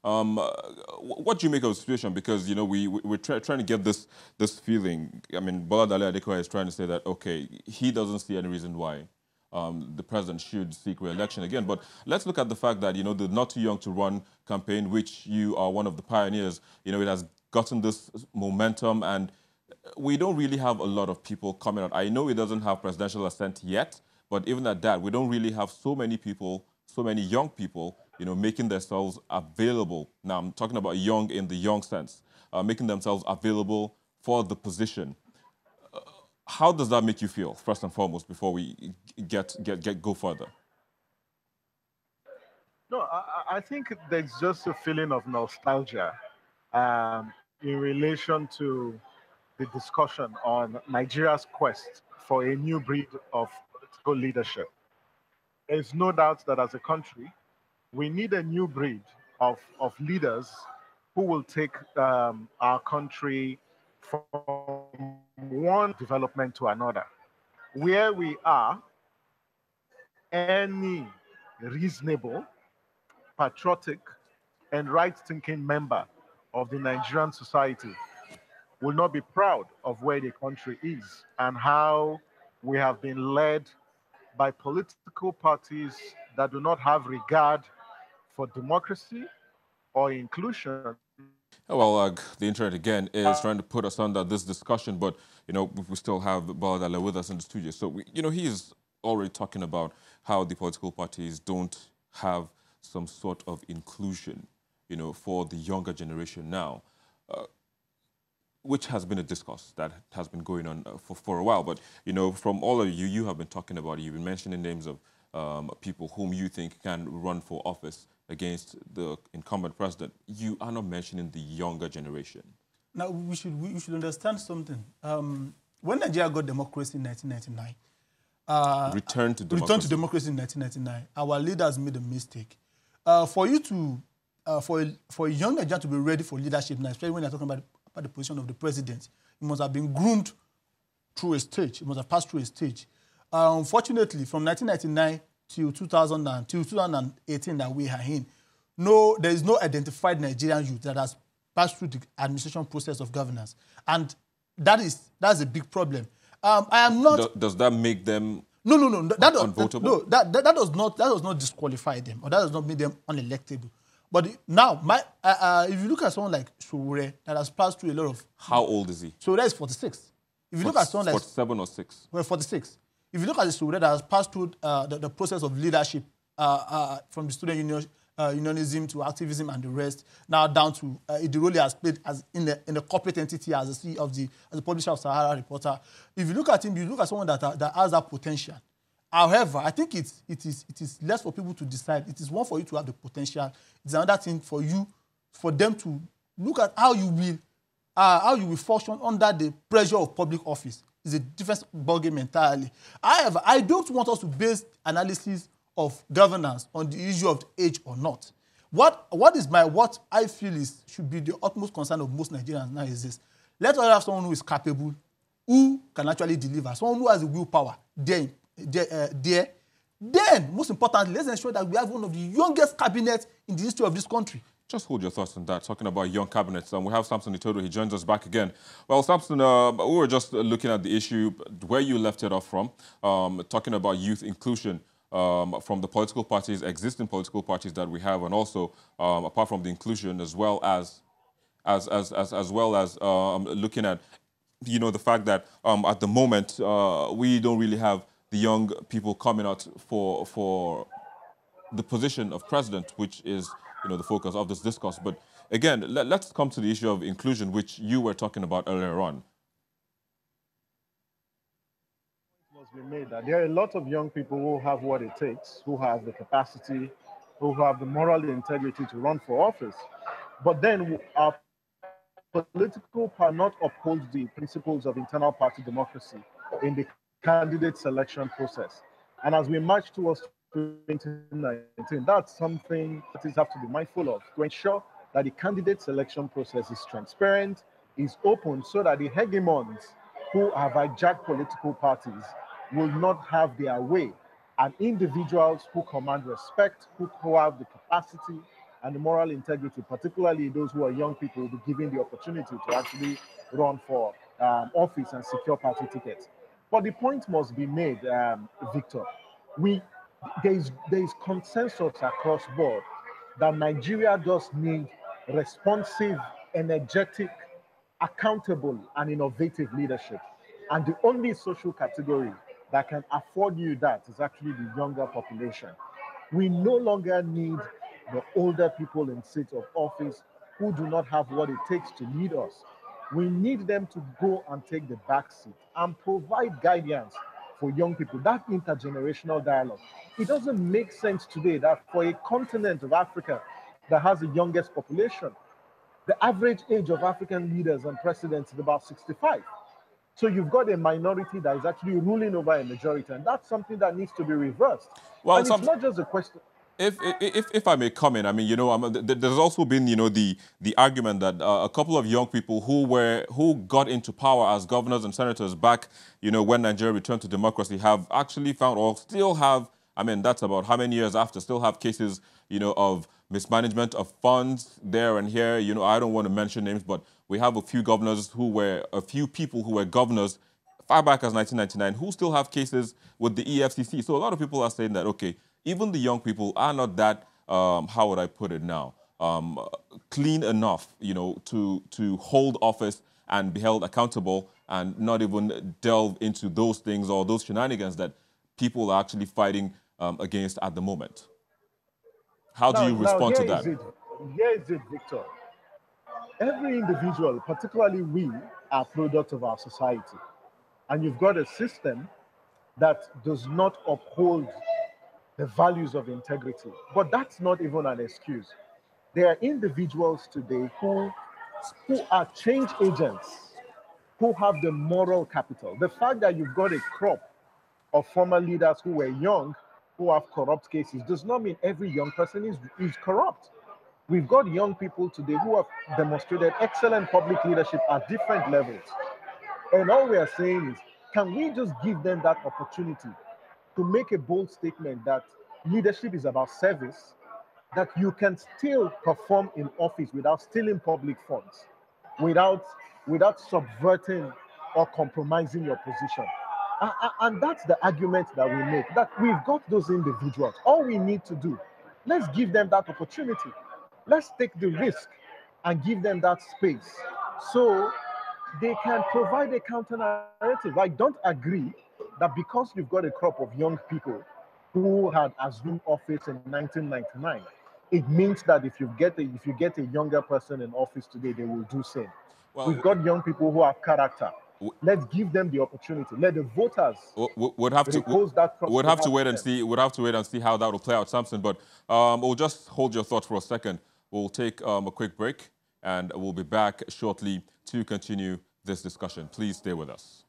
What do you make of the situation? Because we're trying to get this feeling. I mean, Bola Dale Adekoya is trying to say that okay, he doesn't see any reason why the president should seek re-election again. But let's look at the fact that the Not Too Young to Run campaign, which you are one of the pioneers. It has gotten this momentum, and we don't really have a lot of people coming out. I know it doesn't have presidential assent yet, but even at that, we don't really have so many people, so many young people, making themselves available. Now, I'm talking about young in the young sense, making themselves available for the position. How does that make you feel, first and foremost, before we go further? No, I think there's just a feeling of nostalgia in relation to the discussion on Nigeria's quest for a new breed of political leadership. There's no doubt that as a country, we need a new breed of leaders who will take our country from one development to another. Where we are, any reasonable, patriotic, and right thinking member of the Nigerian society will not be proud of where the country is and how we have been led by political parties that do not have regard for democracy or inclusion. Well, the internet again is trying to put us under this discussion, but we still have Baladale with us in the studio. So he's already talking about how the political parties don't have some sort of inclusion, for the younger generation now, which has been a discourse that has been going on for a while. But from all of you, you have been talking about it. You've been mentioning names of people whom you think can run for office against the incumbent president. You are not mentioning the younger generation. Now, we should understand something. When Nigeria got democracy in 1999, Return to democracy in 1999, our leaders made a mistake. For a young Nigerian to be ready for leadership now, especially when you're talking about the position of the president, it must have been groomed through a stage. It must have passed through a stage. Unfortunately, from 1999 till 2018 that we are in, there is no identified Nigerian youth that has passed through the administration process of governance, and that's a big problem. I am not. Does that make them unvotable? No, that does not disqualify them, or that does not make them unelectable. But now, if you look at someone like Sowore, that has passed through a lot of. How old is he? Sowore is 46. If you look at someone like 47 or 6. Well, 46. If you look at the Sowore that has passed through the process of leadership from the student unionism to activism and the rest, now down to the role he has played as in the corporate entity as the CEO as the publisher of Sahara Reporter. If you look at him, you look at someone that has that potential. However, I think it is less for people to decide. It is one for you to have the potential. It's another thing for them to look at how you will function under the pressure of public office. It's a different ballgame entirely. However, I don't want us to base analysis of governance on the issue of age or not. What I feel should be the utmost concern of most Nigerians now is this: let us have someone who is capable, who can actually deliver, someone who has the willpower there. Then, most importantly, let's ensure that we have one of the youngest cabinets in the history of this country. Just hold your thoughts on that. Talking about young cabinets, we have Samson Itodo. He joins us back again. Well, Samson, we were just looking at the issue where you left it off from, talking about youth inclusion from the political parties, existing political parties that we have, and also apart from the inclusion, as well as looking at the fact that at the moment we don't really have the young people coming out for the position of president, which is the focus of this discourse. But again, let's come to the issue of inclusion, which you were talking about earlier on. It must be made that there are a lot of young people who have what it takes, who have the capacity, who have the moral integrity to run for office. But then our political power not uphold the principles of internal party democracy in the candidate selection process. And as we march towards 2019, that's something that is have to be mindful of to ensure that the candidate selection process is transparent, is open, so that the hegemons who have hijacked political parties will not have their way, and individuals who command respect, who have the capacity and the moral integrity, particularly those who are young people, will be given the opportunity to actually run for office and secure party tickets. But the point must be made, Victor. We there is consensus across board that Nigeria does need responsive, energetic, accountable, and innovative leadership. And the only social category that can afford you that is actually the younger population. We no longer need the older people in seats of office who do not have what it takes to lead us. We need them to go and take the back seat and provide guidance for young people, that intergenerational dialogue. It doesn't make sense today that for a continent of Africa that has the youngest population, the average age of African leaders and presidents is about 65. So you've got a minority that is actually ruling over a majority, and that's something that needs to be reversed. Well, And it's not just a question. if I may comment, I mean, there's also been, the argument that a couple of young people who got into power as governors and senators back, when Nigeria returned to democracy, have actually found or still have. I mean, that's about how many years after, still have cases, of mismanagement of funds there and here. I don't want to mention names, but we have a few people who were governors far back as 1999 who still have cases with the EFCC. So a lot of people are saying that, okay, even the young people are not that, how would I put it now, clean enough, to hold office and be held accountable and not even delve into those things or those shenanigans that people are actually fighting against at the moment. How do you respond to that? Here is it, Victor. Every individual, particularly we, are product of our society. And you've got a system that does not uphold the values of integrity. But that's not even an excuse. There are individuals today who are change agents, who have the moral capital. The fact that you've got a crop of former leaders who were young, who have corrupt cases, does not mean every young person is corrupt. We've got young people today who have demonstrated excellent public leadership at different levels. And all we are saying is, can we just give them that opportunity to make a bold statement that leadership is about service, that you can still perform in office without stealing public funds, without subverting or compromising your position. And that's the argument that we make, that we've got those individuals. All we need to do, let's give them that opportunity. Let's take the risk and give them that space so they can provide a counter narrative. I don't agree that because you've got a crop of young people who had assumed office in 1999, it means that if you get a younger person in office today, they will do same. Well, we've got young people who have character. Let's give them the opportunity. Let the voters would have to wait and see. Would have to wait and see how that will play out, Samson. But we'll just hold your thoughts for a second. We'll take a quick break, and we'll be back shortly to continue this discussion. Please stay with us.